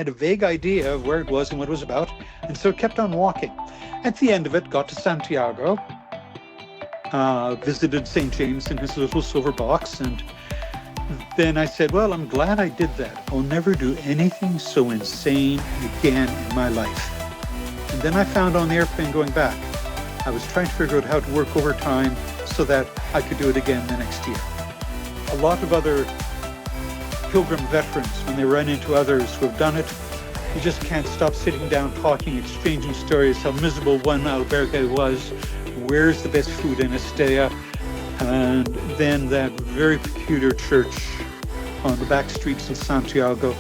had a vague idea of where it was and what it was about, and so kept on walking. At the end of it, got to Santiago, visited St. James in his little silver box, and then I said, well, I'm glad I did that. I'll never do anything so insane again in my life. And then I found on the airplane going back, I was trying to figure out how to work overtime so that I could do it again the next year. A lot of other pilgrim veterans, when they run into others who have done it, you just can't stop sitting down, talking, exchanging stories, how miserable one albergue was, where's the best food in Estella, and then that very peculiar church on the back streets of Santiago.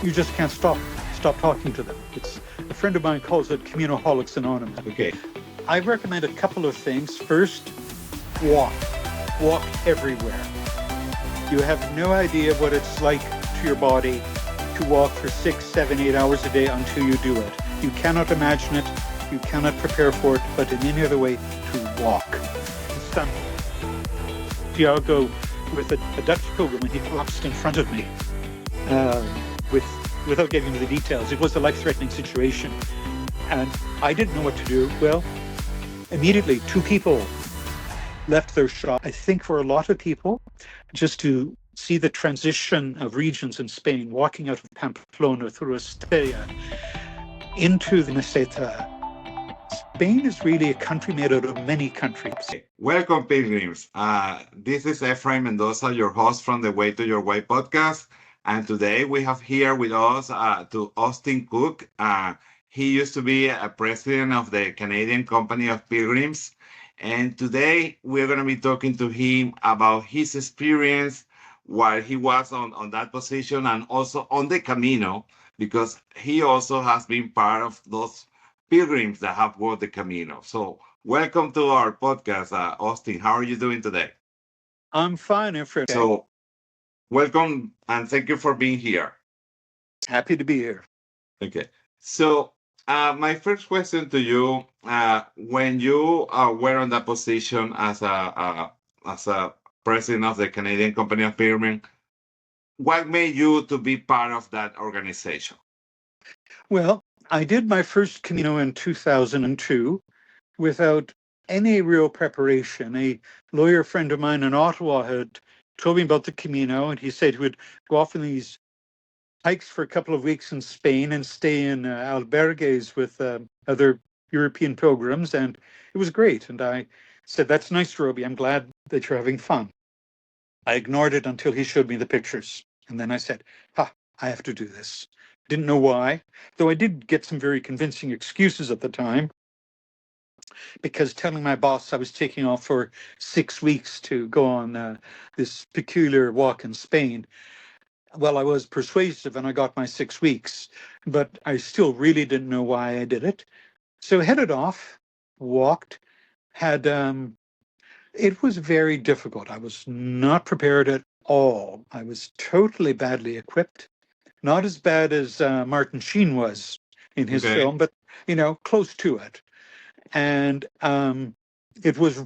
You just can't stop talking to them. It's, a friend of mine calls it Caminoholics Anonymous. Okay. I recommend a couple of things. First, walk everywhere. You have no idea what it's like to your body to walk for 6, 7, 8 hours a day until you do it. You cannot imagine it, you cannot prepare for it, but in any other way, to walk. Santiago with a Dutch pilgrim, and he collapsed in front of me without getting into the details. It was a life-threatening situation, and I didn't know what to do. Well, immediately 2 people left their shop. I think for a lot of people, just to see the transition of regions in Spain, walking out of Pamplona through Estella into the Meseta. Spain is really a country made out of many countries. Welcome, pilgrims. This is Efrain Mendoza, your host from the Way to Your Way podcast. And today we have here with us to Austin Cooke. He used to be a president of the Canadian Company of Pilgrims. And today we're going to be talking to him about his experience while he was on that position and also on the Camino, because he also has been part of those pilgrims that have walked the Camino. So welcome to our podcast, Austin. How are you doing today? I'm fine, Efrain. So welcome and thank you for being here. Happy to be here. Okay. So my first question to you, when you were on that position as a president of the Canadian Company of Pilgrims, what made you to be part of that organization? Well, I did my first Camino in 2002 without any real preparation. A lawyer friend of mine in Ottawa had told me about the Camino, and he said he would go off on these hikes for a couple of weeks in Spain and stay in albergues with other European pilgrims, and it was great. And I said, that's nice, Roby. I'm glad that you're having fun. I ignored it until he showed me the pictures. And then I said, I have to do this. Didn't know why, though I did get some very convincing excuses at the time, because telling my boss I was taking off for 6 weeks to go on this peculiar walk in Spain, well, I was persuasive and I got my 6 weeks, but I still really didn't know why I did it. So headed off, walked, had, it was very difficult. I was not prepared at all. I was totally badly equipped. Not as bad as Martin Sheen was in his film, but, close to it. And it was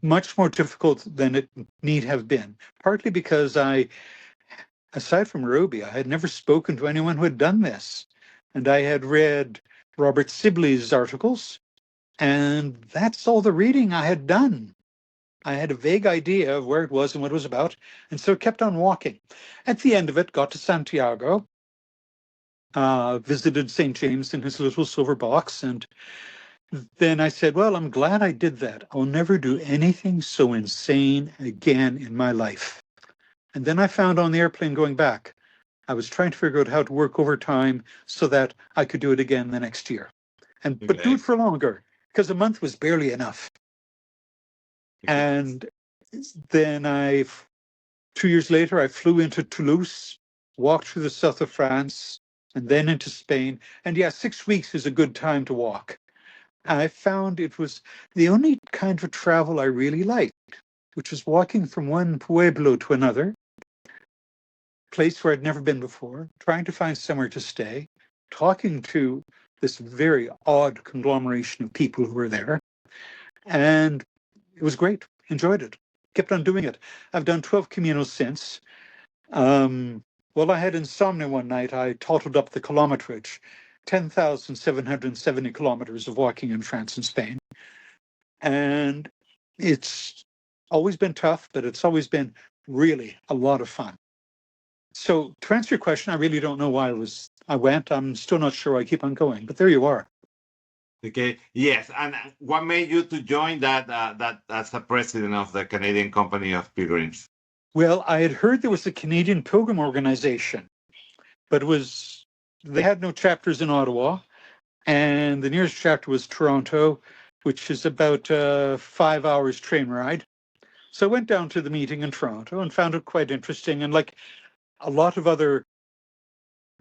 much more difficult than it need have been, partly because aside from Roby, I had never spoken to anyone who had done this. And I had read Robert Sibley's articles, and that's all the reading I had done. I had a vague idea of where it was and what it was about, and so kept on walking. At the end of it, got to Santiago, visited St. James in his little silver box, and then I said, well, I'm glad I did that. I'll never do anything so insane again in my life. And then I found on the airplane going back, I was trying to figure out how to work overtime so that I could do it again the next year. But do it for longer, because a month was barely enough. And then 2 years later, I flew into Toulouse, walked through the south of France, and then into Spain. And 6 weeks is a good time to walk. I found it was the only kind of travel I really liked, which was walking from one pueblo to another, place where I'd never been before, trying to find somewhere to stay, talking to this very odd conglomeration of people who were there. And it was great. Enjoyed it. Kept on doing it. I've done 12 Caminos since. Well, I had insomnia one night. I tottled up the kilometerage, 10,770 kilometers of walking in France and Spain. And it's always been tough, but it's always been really a lot of fun. So to answer your question, I really don't know why I went. I'm still not sure. I keep on going, but there you are. Okay. Yes. And what made you to join that as the president of the Canadian Company of Pilgrims? Well, I had heard there was a Canadian Pilgrim organization, but they had no chapters in Ottawa, and the nearest chapter was Toronto, which is about 5 hours train ride. So I went down to the meeting in Toronto and found it quite interesting. And like a lot of other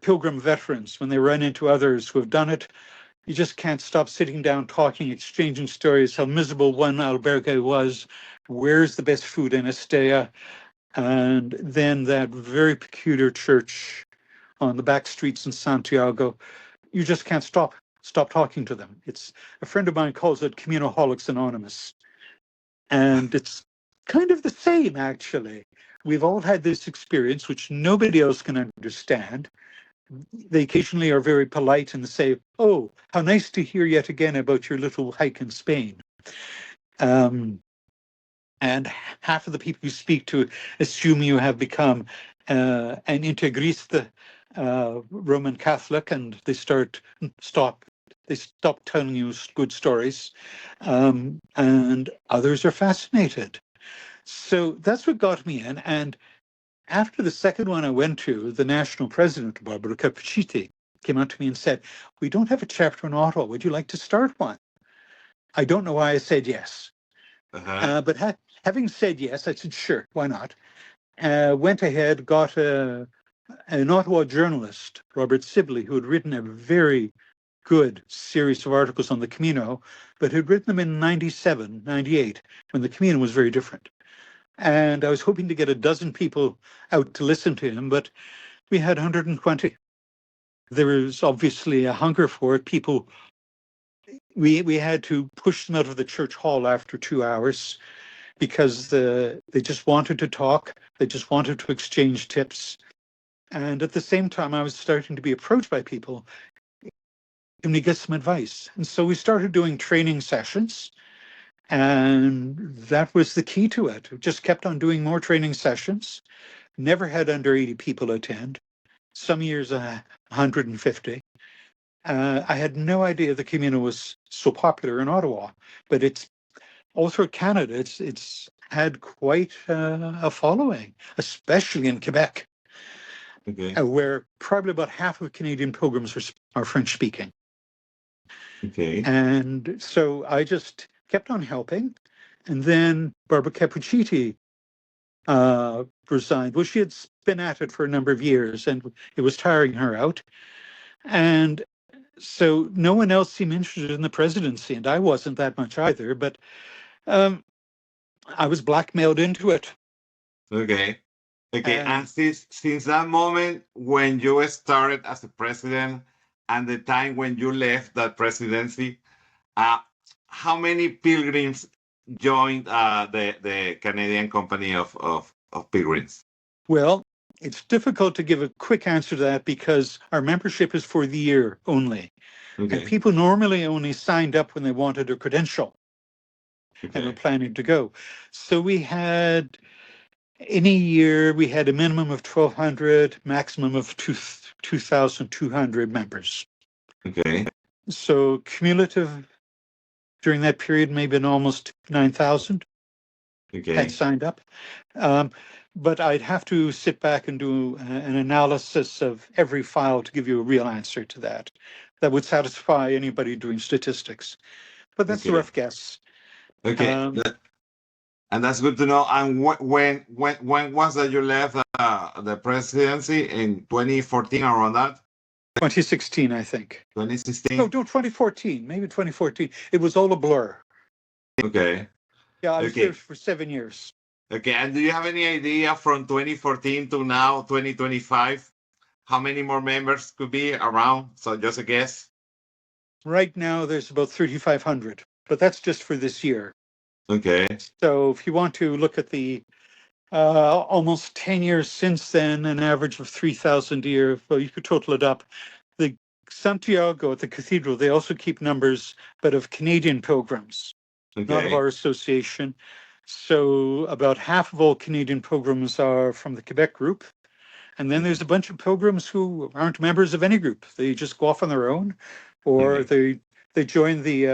pilgrim veterans, when they run into others who have done it, you just can't stop sitting down, talking, exchanging stories, how miserable one albergue was, where's the best food in Estella, and then that very peculiar church on the back streets in Santiago. You just can't stop talking to them. It's a friend of mine calls it Communoholics Anonymous. And it's kind of the same, actually. We've all had this experience, which nobody else can understand. They occasionally are very polite and say, "Oh, how nice to hear yet again about your little hike in Spain." And half of the people you speak to assume you have become an integrista Roman Catholic, and they stop telling you good stories, and others are fascinated. So that's what got me in. And after the second one I went to, the national president, Barbara Cappucciti, came up to me and said, "We don't have a chapter in Ottawa. Would you like to start one?" I don't know why I said yes. But having said yes, I said, sure, why not? Went ahead, got an Ottawa journalist, Robert Sibley, who had written a very good series of articles on the Camino, but had written them in 97, 98, when the Camino was very different. And I was hoping to get a dozen people out to listen to him, but we had 120. There was obviously a hunger for it. People, we had to push them out of the church hall after 2 hours because they just wanted to talk. They just wanted to exchange tips. And at the same time, I was starting to be approached by people. Can we get some advice? And so we started doing training sessions. And that was the key to it. We just kept on doing more training sessions. Never had under 80 people attend. Some years, 150. I had no idea the Camino was so popular in Ottawa, but it's all through Canada. It's had quite a following, especially in Quebec, where probably about half of Canadian pilgrims are French speaking. Okay. And so I just kept on helping. And then Barbara Cappucciti resigned. Well, she had been at it for a number of years and it was tiring her out. And so no one else seemed interested in the presidency, and I wasn't that much either, but I was blackmailed into it. Okay. And since that moment when you started as a president and the time when you left that presidency, how many pilgrims joined the Canadian Company of Pilgrims? Well, it's difficult to give a quick answer to that because our membership is for the year only. And people normally only signed up when they wanted a credential and were planning to go. So we had, in a year, we had a minimum of 1,200, maximum of 2,200 members. Okay. So cumulative during that period may have been almost 9,000 had signed up. But I'd have to sit back and do an analysis of every file to give you a real answer to that. That would satisfy anybody doing statistics. But that's a rough guess. Okay. And that's good to know. And when was that you left the presidency in 2014 around that? 2016, I think. 2016? No, 2014. Maybe 2014. It was all a blur. Okay. Yeah, I was there for 7 years. Okay. And do you have any idea from 2014 to now, 2025, how many more members could be around? So just a guess. Right now, there's about 3,500, but that's just for this year. Okay. So if you want to look at the Almost 10 years since then, an average of 3,000 a year. Well, you could total it up. The Santiago at the cathedral, they also keep numbers, but of Canadian pilgrims, not of Okay. our association. So about half of all Canadian pilgrims are from the Quebec group. And then there's a bunch of pilgrims who aren't members of any group. They just go off on their own, or Okay. they join the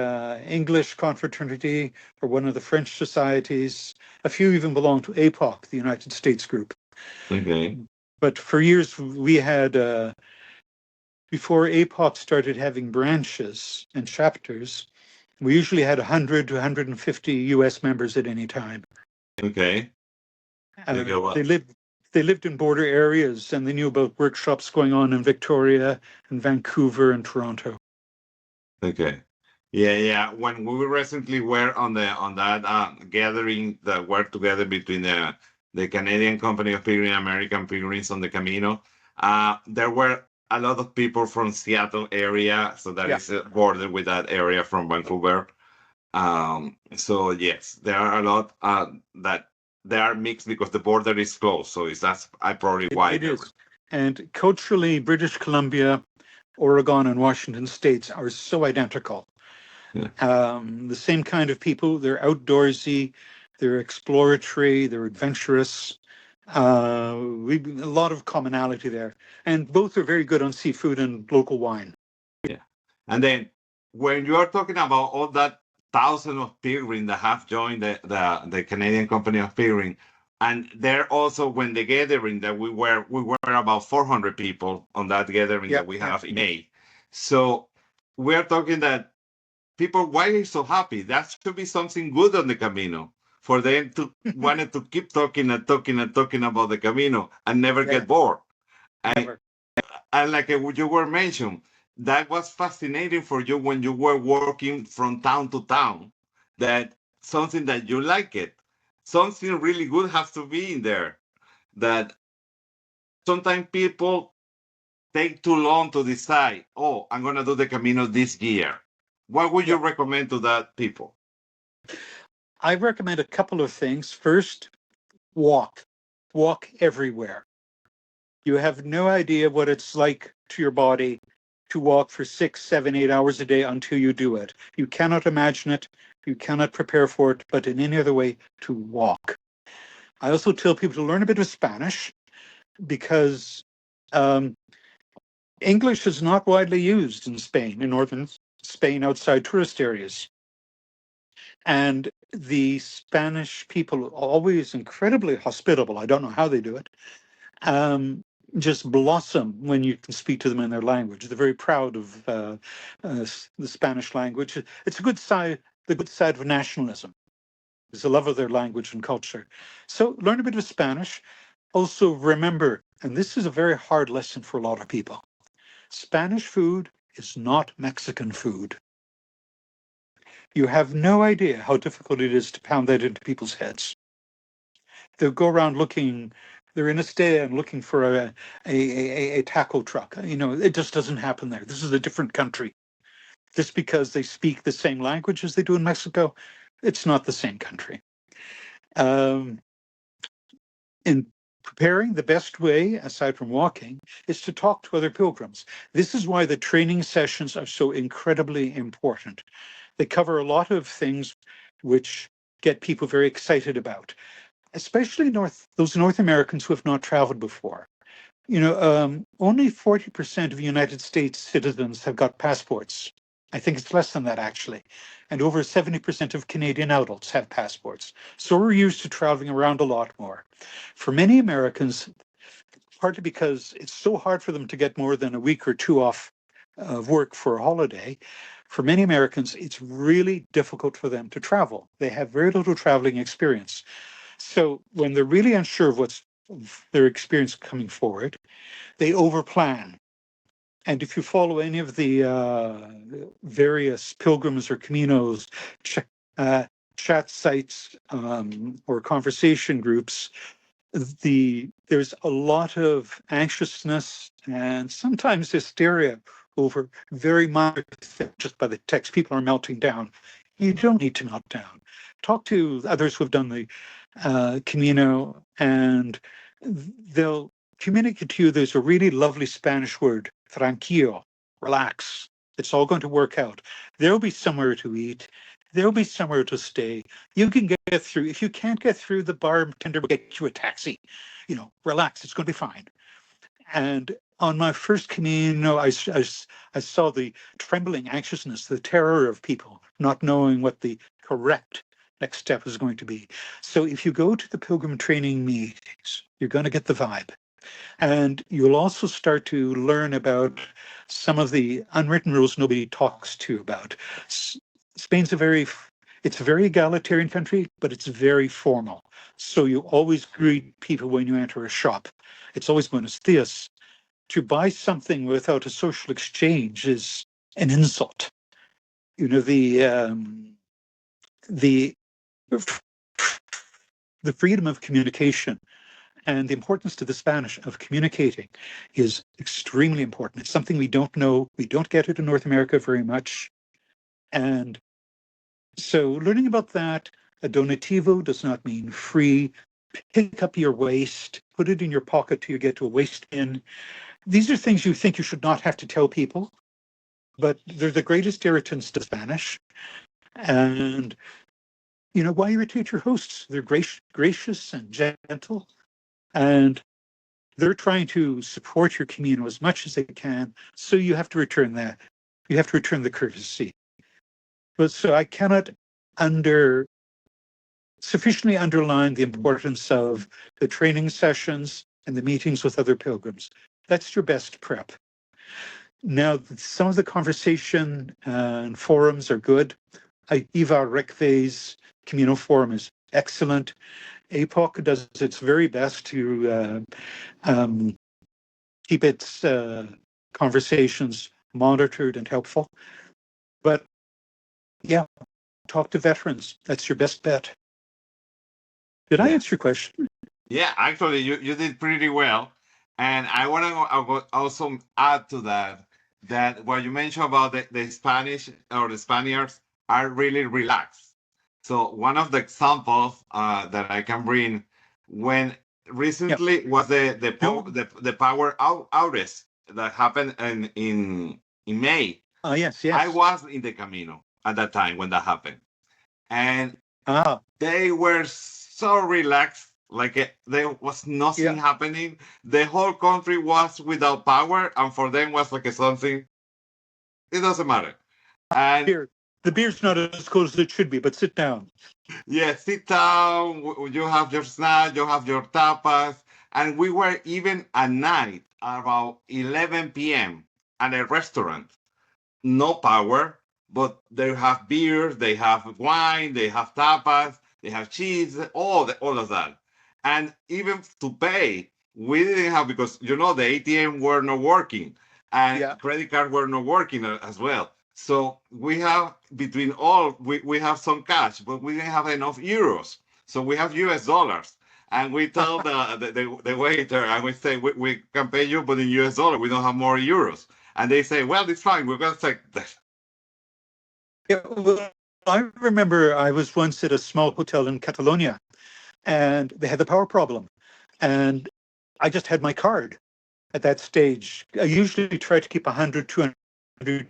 English confraternity or one of the French societies. A few even belong to APOC, the United States group. Okay. But for years we had, before APOC started having branches and chapters, we usually had 100 to 150 US members at any time. Okay. Okay. They Well. lived in border areas, and they knew about workshops going on in Victoria and Vancouver and Toronto. Okay. Yeah, yeah. When we recently were on that gathering that were together between the Canadian Company of Pilgrims and American Pilgrims on the Camino, there were a lot of people from Seattle area, so that Yeah, is bordered with that area from Vancouver. So yes, there are a lot that they are mixed because the border is closed. So that's probably why it is. And culturally, British Columbia, Oregon, and Washington states are so identical. Yeah. The same kind of people. They're outdoorsy, they're exploratory, they're adventurous. A lot of commonality there, and both are very good on seafood and local wine. Yeah. And then when you are talking about all that thousands of pilgrims that have joined the Canadian Company of Pilgrims, and there also when the gathering that we were about 400 people on that gathering Yeah, that we have in May. So we are talking that people, why are they so happy? That should be something good on the Camino for them to wanted to keep talking and talking and talking about the Camino and never yeah, get bored. never. And like you were mentioned, that was fascinating for you when you were working from town to town. That something that you like it, something really good has to be in there. That sometimes people take too long to decide. Oh, I'm gonna do the Camino this year. What would you Yeah, recommend to that people? I recommend a couple of things. First, walk, walk everywhere. You have no idea what it's like to your body to walk for 6, 7, 8 hours a day until you do it. You cannot imagine it. You cannot prepare for it, but in any other way, to walk. I also tell people to learn a bit of Spanish because um, English is not widely used in Spain, in northern Spain, outside tourist areas. And the Spanish people are always incredibly hospitable. I don't know how they do it. Um, just blossom when you can speak to them in their language. They're very proud of the Spanish language. It's a good side, the good side of nationalism. Is the love of their language and culture. So learn a bit of Spanish. Also remember, and this is a very hard lesson for a lot of people, Spanish food is not Mexican food. You have no idea how difficult it is to pound that into people's heads. They'll go around looking, they're in a stand looking for a taco truck. You know, it just doesn't happen there. This is a different country. Just because they speak the same language as they do in Mexico, it's not the same country. Um, in preparing, the best way, aside from walking, is to talk to other pilgrims. This is why the training sessions are so incredibly important. They cover a lot of things which get people very excited about, especially those North Americans who have not traveled before. You know, only 40% of United States citizens have got passports. I think it's less than that, actually. And over 70% of Canadian adults have passports. So we're used to traveling around a lot more. For many Americans, partly because it's so hard for them to get more than a week or two off of work for a holiday, for many Americans, it's really difficult for them to travel. They have very little traveling experience. So when they're really unsure of what's their experience coming forward, they overplan. And if you follow any of the various pilgrims or Caminos uh, chat sites or conversation groups, there's a lot of anxiousness and sometimes hysteria over very minor things. Just by the text, people are melting down. You don't need to melt down. Talk to others who have done the Camino, and they'll communicate to you there's a really lovely Spanish word, tranquilo, relax. It's all going to work out. There'll be somewhere to eat. There'll be somewhere to stay. You can get through. If you can't get through, the bartender will get you a taxi. Relax. It's going to be fine. And on my first Camino, I saw the trembling anxiousness, the terror of people not knowing what the correct next step is going to be. So if you go to the pilgrim training meetings, you're going to get the vibe. And you'll also start to learn about some of the unwritten rules nobody talks to about. Spain's it's a very egalitarian country, but it's very formal. So you always greet people when you enter a shop. It's always buenos dias. To buy something without a social exchange is an insult. The freedom of communication and the importance to the Spanish of communicating is extremely important. It's something we don't know. We don't get it in North America very much. And so learning about that, a donativo does not mean free. Pick up your waste, put it in your pocket till you get to a waste bin. These are things you think you should not have to tell people, but they're the greatest irritants to Spanish. And, why irritate your hosts? They're gracious and gentle, and they're trying to support your Camino as much as they can. So you have to return that. You have to return the courtesy. But so I cannot sufficiently underline the importance of the training sessions and the meetings with other pilgrims. That's your best prep. Now, some of the conversation and forums are good. Ivar Rekve's Camino forum is excellent. APOC does its very best to keep its conversations monitored and helpful. But yeah, talk to veterans. That's your best bet. Did I answer your question? Yeah, actually, you did pretty well. And I want to also add to that what you mentioned about the Spanish or the Spaniards are really relaxed. So one of the examples that I can bring when recently was the power outage that happened in May. Yes. I was in the Camino at that time when that happened, and they were so relaxed, like there was nothing happening. The whole country was without power, and for them was like something. It doesn't matter. And the beer's not as cold as it should be, but sit down. Yeah, sit down. You have your snack, you have your tapas, and we were even at night about 11 p.m. at a restaurant. No power, but they have beers, they have wine, they have tapas, they have cheese, all of that. And even to pay, we didn't have because the ATM were not working and credit cards were not working as well. So we have we have some cash, but we didn't have enough euros. So we have US dollars. And we tell the waiter and we say we can pay you, but in US dollar, we don't have more euros. And they say, well, it's fine. We're going to take that. Yeah, well, I remember I was once at a small hotel in Catalonia, and they had the power problem. And I just had my card at that stage. I usually try to keep 100, 200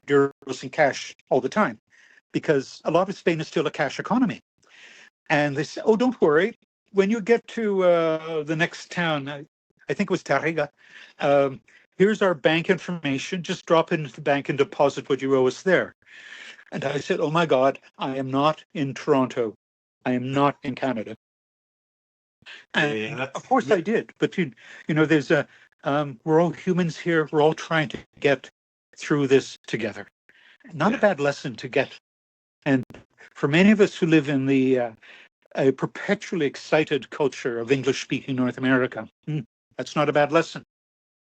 euros in cash all the time, because a lot of Spain is still a cash economy. And they said, oh, don't worry. When you get to the next town, I think it was Tarrega, here's our bank information. Just drop it into the bank and deposit what you owe us there. And I said, oh my God, I am not in Toronto. I am not in Canada. And of course I did. But, there's we're all humans here. We're all trying to get through this together. Not a bad lesson to get. And for many of us who live in the a perpetually excited culture of English-speaking North America, that's not a bad lesson.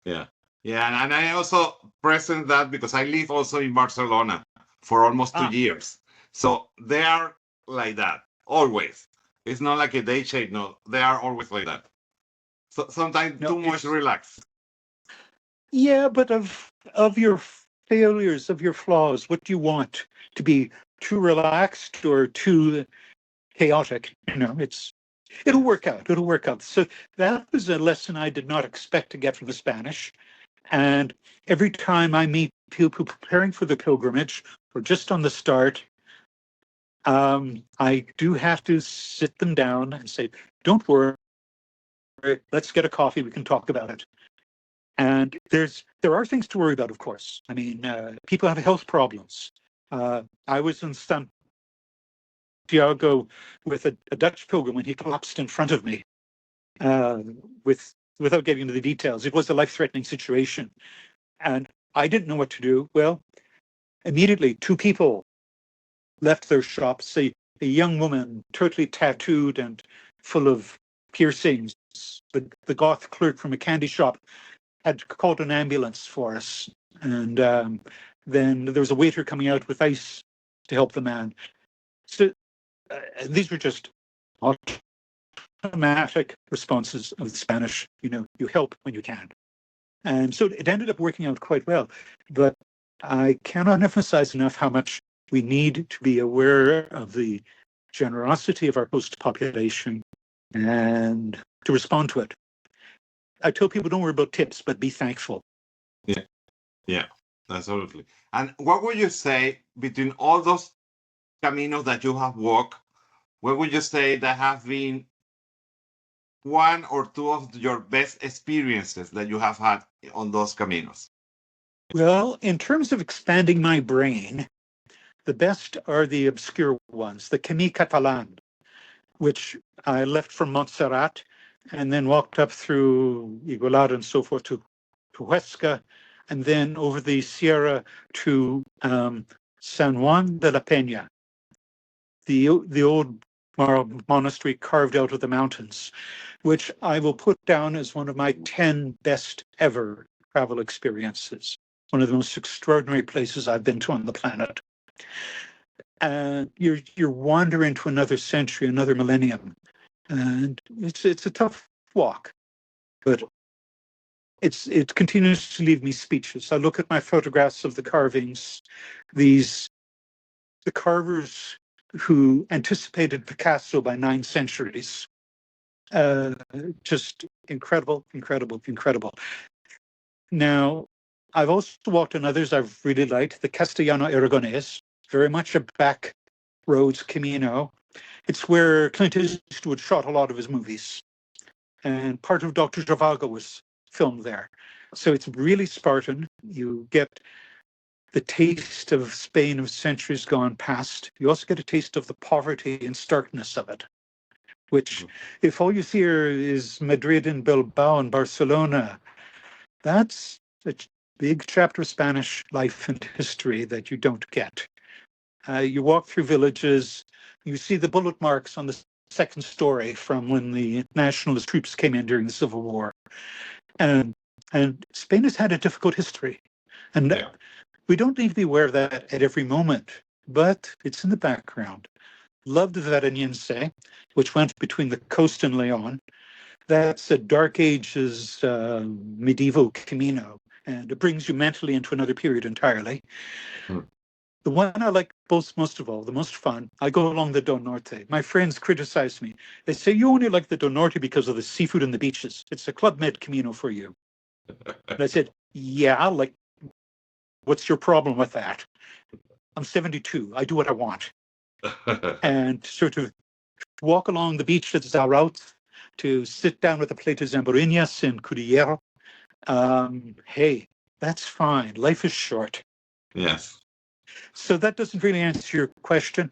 Yeah. And I also present that because I live also in Barcelona for almost 2 years. So they are like that, always. It's not like a day shade, no. They are always like that. So sometimes too much relaxed. Yeah, but of your failures, of your flaws, what do you want? To be too relaxed or too chaotic? It's It'll Yes. work out. It'll work out. So that was a lesson I did not expect to get from the Spanish. And every time I meet people preparing for the pilgrimage or just on the start, I do have to sit them down and say, don't worry, let's get a coffee. We can talk about it. And there are things to worry about, of course. I mean, people have health problems. I was in Santiago with a Dutch pilgrim when he collapsed in front of me. Uh, with without getting into the details, it was a life-threatening situation, and I didn't know what to do. Well, immediately, two people left their shops. A young woman, totally tattooed and full of piercings. The goth clerk from a candy shop had called an ambulance for us, and then there was a waiter coming out with ice to help the man. So these were just automatic responses of the Spanish. You know, you help when you can. And so it ended up working out quite well. But I cannot emphasize enough how much we need to be aware of the generosity of our host population and to respond to it. I tell people don't worry about tips, but be thankful. Yeah. Yeah. Absolutely. And what would you say between all those caminos that you have walked? What would you say that have been one or two of your best experiences that you have had on those caminos? Well, in terms of expanding my brain, the best are the obscure ones, the Camí Catalan, which I left from Montserrat and then walked up through Igualada and so forth to Huesca, and then over the Sierra to San Juan de la Peña, the old monastery carved out of the mountains, which I will put down as one of my 10 best ever travel experiences. One of the most extraordinary places I've been to on the planet. And you're wandering into another century, another millennium, and it's a tough walk, but it continues to leave me speechless. I look at my photographs of the carvings, the carvers who anticipated Picasso by 9 centuries. Just incredible, incredible, incredible. Now, I've also walked on others I've really liked. The Castellano Aragonés, very much a back roads Camino. It's where Clint Eastwood shot a lot of his movies. And part of Dr. Zhivago was filmed there. So it's really Spartan. You get the taste of Spain of centuries gone past. You also get a taste of the poverty and starkness of it, which if all you see is Madrid and Bilbao and Barcelona, that's a big chapter of Spanish life and history that you don't get. You walk through villages, you see the bullet marks on the second story from when the nationalist troops came in during the Civil War. And Spain has had a difficult history. And Yeah. we don't need to be aware of that at every moment, but it's in the background. Loved Varaniense, which went between the coast and Leon. That's a Dark Ages medieval Camino, and it brings you mentally into another period entirely. Hmm. The one I like most of all, the most fun, I go along the Do Norte. My friends criticize me. They say, you only like the Do Norte because of the seafood and the beaches. It's a Club Med Camino for you. And I said, yeah, like, what's your problem with that? I'm 72. I do what I want. And sort of walk along the beach at Zaraut, to sit down with a plate of Zamburinas in Cudillero. Hey, that's fine. Life is short. Yes. So that doesn't really answer your question,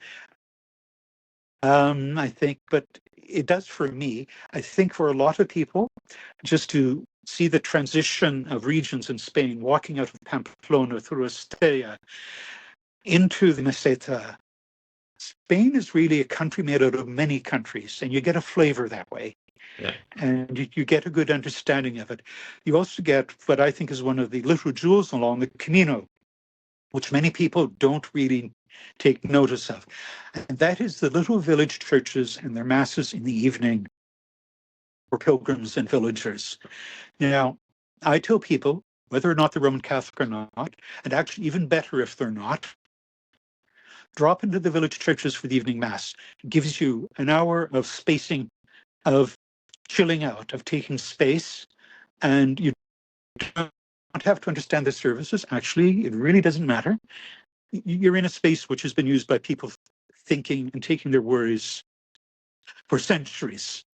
I think, but it does for me. I think for a lot of people, just to see the transition of regions in Spain, walking out of Pamplona through Estella into the Meseta, Spain is really a country made out of many countries, and you get a flavor that way. Yeah. And you get a good understanding of it. You also get what I think is one of the little jewels along the Camino, which many people don't really take notice of. And that is the little village churches and their masses in the evening for pilgrims and villagers. Now, I tell people, whether or not they're Roman Catholic or not, and actually even better if they're not, drop into the village churches for the evening mass. It gives you an hour of spacing of chilling out, of taking space, and you don't have to understand the services. Actually, it really doesn't matter. You're in a space which has been used by people thinking and taking their worries for centuries.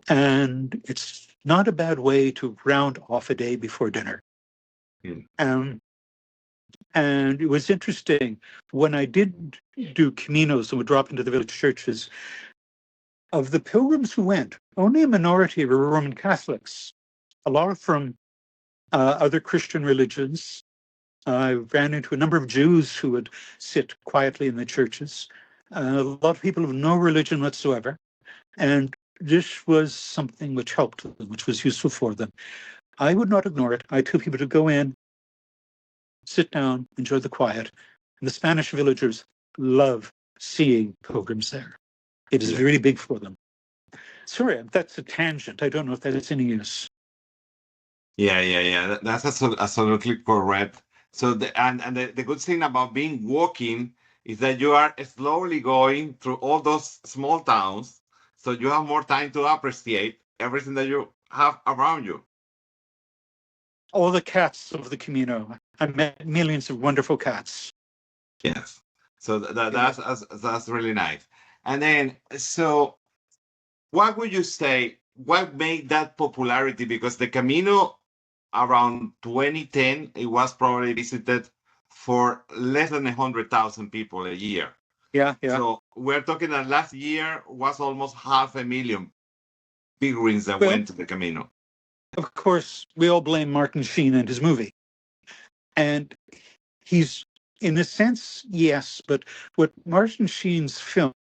And it's not a bad way to round off a day before dinner. And it was interesting when I did do Caminos and would drop into the village churches. Of the pilgrims who went, only a minority were Roman Catholics. A lot from other Christian religions. I ran into a number of Jews who would sit quietly in the churches. A lot of people of no religion whatsoever. And this was something which helped them, which was useful for them. I would not ignore it. I tell people to go in, sit down, enjoy the quiet. And the Spanish villagers love seeing pilgrims there. It is really big for them. Sorry, that's a tangent. I don't know if that is any use. Yeah. That's absolutely correct. So the good thing about being walking is that you are slowly going through all those small towns, so you have more time to appreciate everything that you have around you. All the cats of the Camino. I met millions of wonderful cats. Yes. So that's really nice. And then, so what would you say? What made that popularity? Because the Camino around 2010, it was probably visited for less than 100,000 people a year. Yeah. So we're talking that last year was almost 500,000 pilgrims that went to the Camino. Of course, we all blame Martin Sheen and his movie. And he's, in a sense, yes, but what Martin Sheen's film,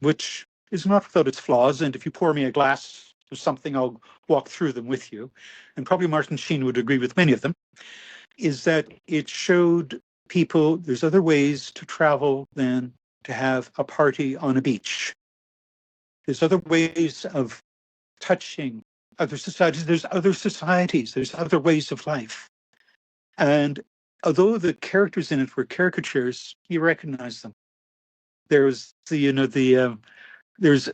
which is not without its flaws, and if you pour me a glass of something, I'll walk through them with you, and probably Martin Sheen would agree with many of them, is that it showed people there's other ways to travel than to have a party on a beach. There's other ways of touching other societies. There's other ways of life. And although the characters in it were caricatures, you recognize them. There's there's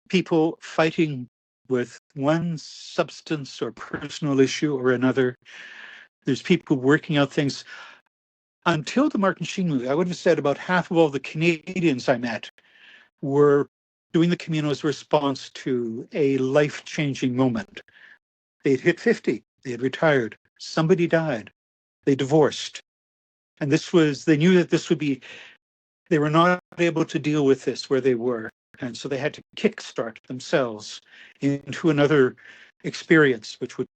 people fighting with one substance or personal issue or another. There's people working out things. Until the Martin Sheen movie, I would have said about half of all the Canadians I met were doing the Camino as a response to a life-changing moment. They'd hit 50, they had retired, somebody died, they divorced. And they knew that this would be, they were not able to deal with this where they were. And so they had to kickstart themselves into another experience, which would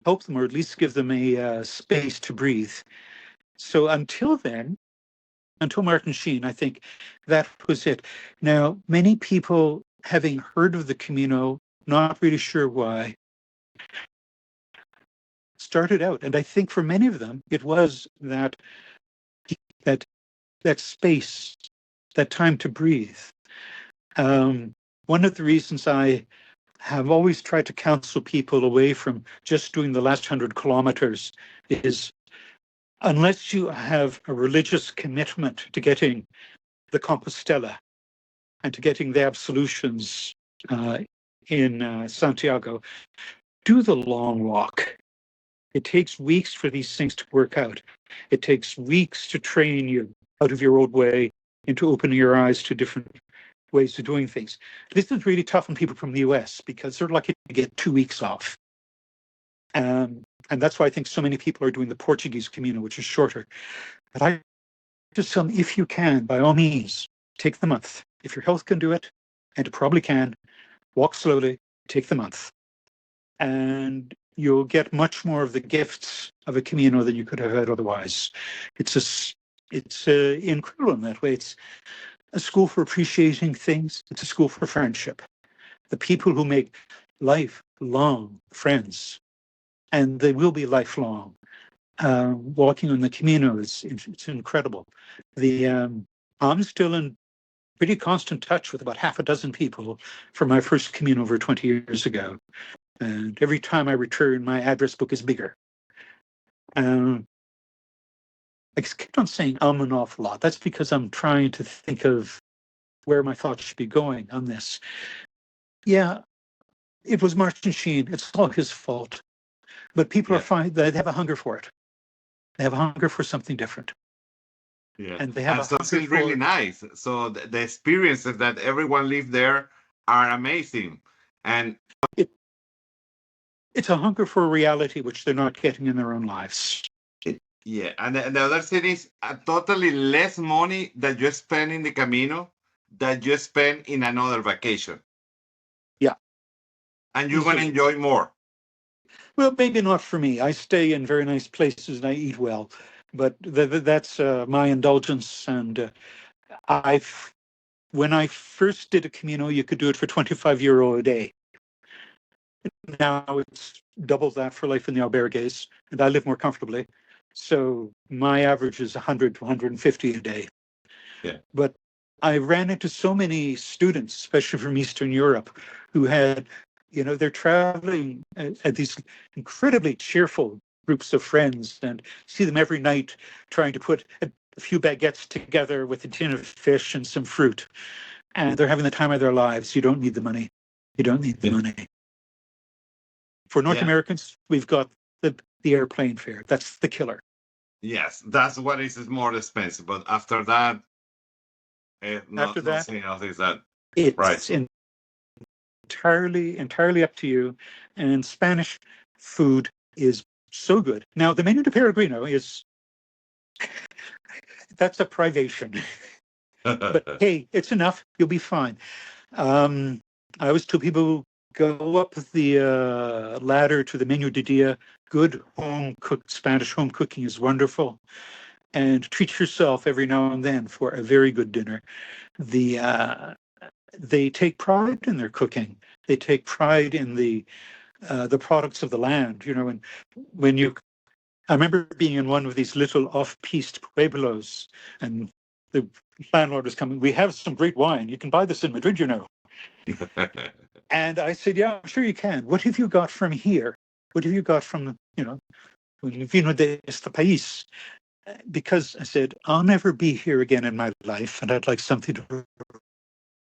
help them, or at least give them a space to breathe. So until then, until Martin Sheen, I think that was it. Now, many people, having heard of the Camino, not really sure why, started out. And I think for many of them, it was that space, that time to breathe. One of the reasons I have always tried to counsel people away from just doing the last 100 kilometers is, unless you have a religious commitment to getting the Compostela and to getting the absolutions in Santiago, do the long walk. It takes weeks for these things to work out. It takes weeks to train you out of your old way into opening your eyes to different ways of doing things. This is really tough on people from the US because they're lucky to get 2 weeks off. And that's why I think so many people are doing the Portuguese Camino, which is shorter. But I just tell them, if you can, by all means, take the month. If your health can do it, and it probably can, walk slowly, take the month. And you'll get much more of the gifts of a Camino than you could have had otherwise. It's incredible in that way. It's a school for appreciating things. It's a school for friendship. The people who make lifelong friends, and they will be lifelong. Walking on the Camino it's incredible. I'm still in pretty constant touch with about half a dozen people from my first Camino over 20 years ago. And every time I return, my address book is bigger. I keep on saying an awful lot. That's because I'm trying to think of where my thoughts should be going on this. Yeah, it was Martin Sheen. It's all his fault. But people are Yeah, fine. They have a hunger for it. They have a hunger for something different. yeah, And they have and a so hunger it's really for nice. So the experiences that everyone lived there are amazing, and it. It's a hunger for a reality which they're not getting in their own lives. yeah, and the other thing is totally less money that you spend in the Camino that you spend in another vacation, Yeah, and you're gonna easily. enjoy more. Well, maybe not for me. I stay in very nice places and I eat well, but that's my indulgence. And I've when I first did a Camino, you could do it for €25 a day. Now it's double that for life in the albergues, and I live more comfortably. So my average is 100 to 150 a day. Yeah, But I ran into so many students, especially from Eastern Europe, who had, they're traveling at these incredibly cheerful groups of friends and see them every night trying to put a few baguettes together with a tin of fish and some fruit. And they're having the time of their lives. You don't need the money. You don't need the yeah, money. For North yeah. Americans, we've got the airplane fare. That's the killer. Yes, that's what is more expensive. But after that, After not that, nothing else is that right. it's entirely up to you. And Spanish food is so good. Now, the Menu de Peregrino that's a privation, but hey, it's enough. You'll be fine. Um, I always tell people go up the ladder to the Menu de Dia. Good home cooked Spanish home cooking is wonderful, and treat yourself every now and then for a very good dinner. The They take pride in their cooking. They take pride in the products of the land. And when you, I remember being in one of these little off-piste pueblos, and the landlord was coming. We have some great wine. You can buy this in Madrid. And I said, yeah, I'm sure you can. What have you got from here? What have you got from, Vino de este país? Because I said, I'll never be here again in my life, and I'd like something to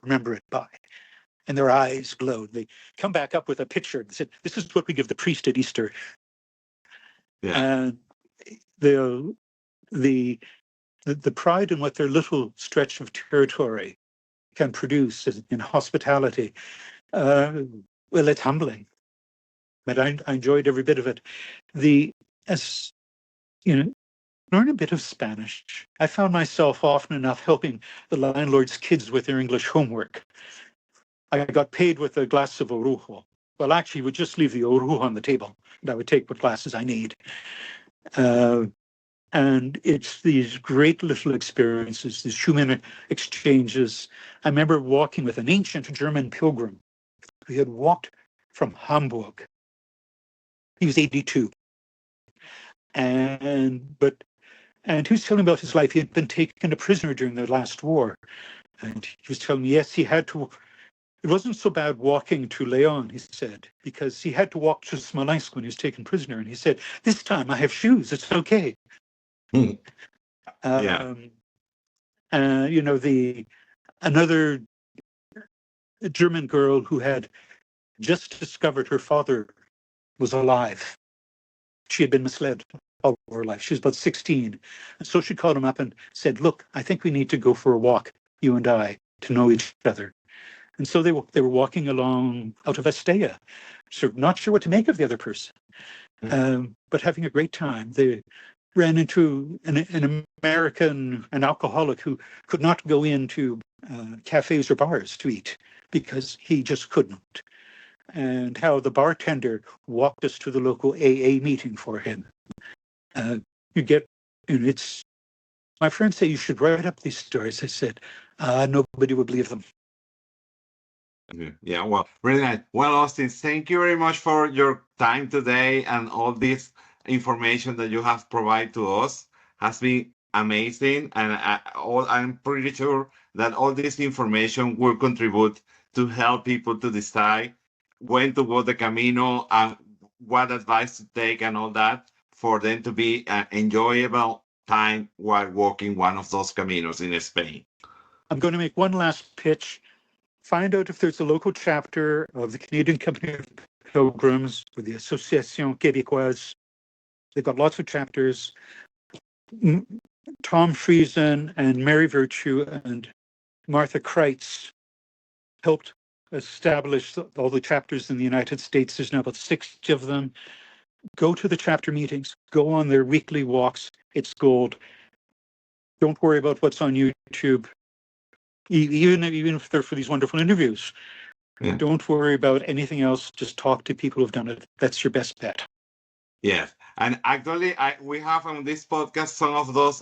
remember it by. And their eyes glowed. They come back up with a picture and said, this is what we give the priest at Easter. Yeah, And the the the pride in what their little stretch of territory can produce in hospitality, uh, well, it's humbling. But I enjoyed every bit of it. As you know, learn a bit of Spanish. I found myself often enough helping the landlord's kids with their English homework. I got paid with a glass of orujo. Well, actually, would just leave the orujo on the table, and I would take what glasses I need. Uh, and it's these great little experiences, these human exchanges. I remember walking with an ancient German pilgrim who had walked from Hamburg. He was 82, and he was telling about his life. He had been taken a prisoner during the last war, and he was telling me, yes, he had to. It wasn't so bad walking to Leon, he said, because he had to walk to Smolensk when he was taken prisoner. And he said, this time I have shoes. It's okay. yeah, Um, another German girl who had just discovered her father was alive. She had been misled all her life. She was about 16. And so she called him up and said, look, I think we need to go for a walk, you and I, to know each other. And so they were walking along out of Estella, sort of not sure what to make of the other person, but having a great time. They ran into an American, an alcoholic who could not go into cafes or bars to eat because he just couldn't. And how the bartender walked us to the local AA meeting for him. You get, and it's, my friends say you should write up these stories. I said, nobody would believe them. yeah. Well, really nice. Well, Austin, thank you very much for your time today and all this information that you have provided to us. Has been amazing, and I'm pretty sure that all this information will contribute to help people to decide when to go the Camino and what advice to take and all that for them to be an enjoyable time while walking one of those Caminos in Spain. I'm going to make one last pitch find out if there's a local chapter of the Canadian Company of Pilgrims or the Association Québécoise. They've got lots of chapters. Tom Friesen and Mary Virtue and Martha Kreitz helped establish all the chapters in the United States. There's now about 60 of them. Go to the chapter meetings. Go on their weekly walks. It's gold. Don't worry about what's on YouTube, even if they're for these wonderful interviews. Yeah. Don't worry about anything else. Just talk to people who've done it. That's your best bet. Yes, and actually, we have on this podcast some of those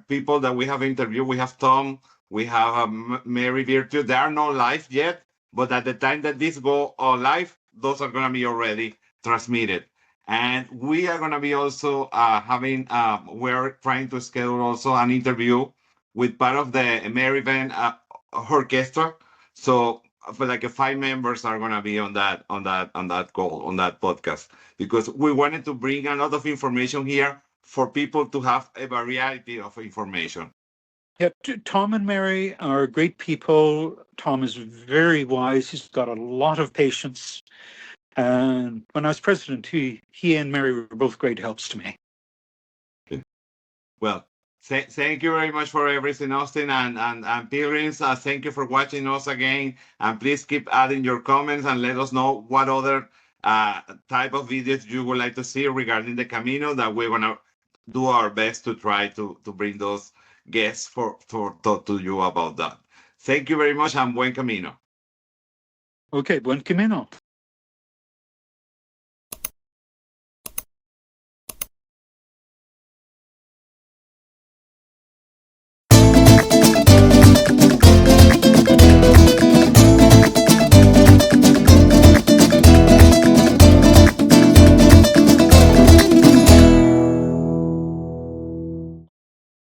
people that we have interviewed. We have Tom, we have Mary Virtue. They are not live yet, but at the time that this go live, those are gonna be already transmitted. And we are gonna be also having. We're trying to schedule also an interview with part of the Maryland orchestra. So for like 5 members are gonna be on that podcast, because we wanted to bring a lot of information here for people to have a variety of information. Yeah, Tom and Mary are great people. Tom is very wise. He's got a lot of patience. And when I was president, he and Mary were both great helps to me. Well, thank you very much for everything, Austin, and Pilgrims. Thank you for watching us again. And please keep adding your comments and let us know what other type of videos you would like to see regarding the Camino, that we're going to do our best to try to bring those guests for talk to you about that. Thank you very much, and buen camino. Okay, buen camino.